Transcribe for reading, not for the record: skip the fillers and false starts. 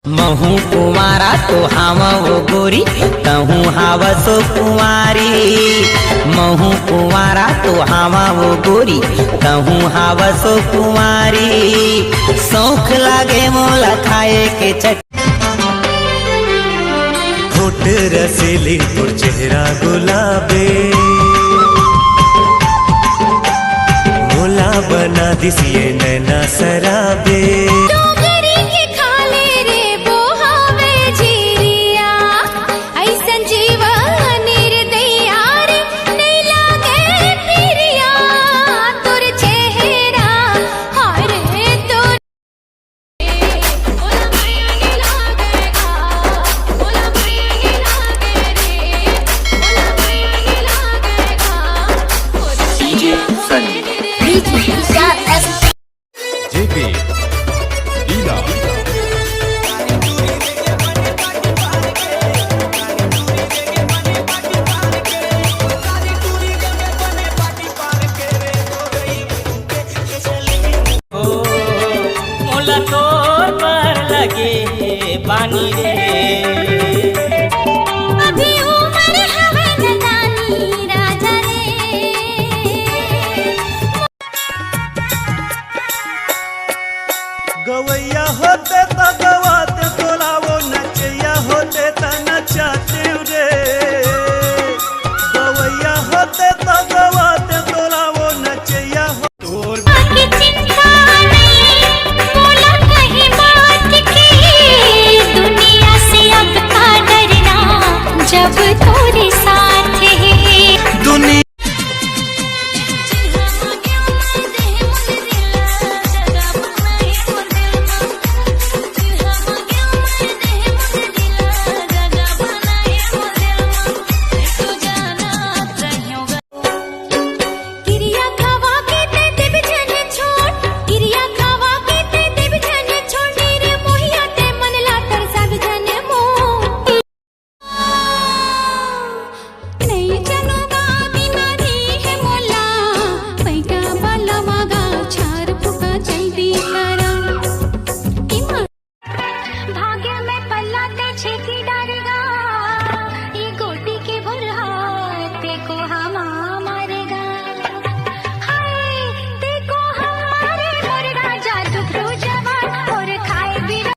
महू कुमारा तो हम वो गोरी तहू हावसो कुमारी। महू कुमारा तो हम वो गोरी तहू हावसो कुमारी। शौक लागे मोला खाए के चट होठ रसीली और चेहरा गुलाबे मोला बना दिसिए नैना सराबे। तोर पर लगे पानी रे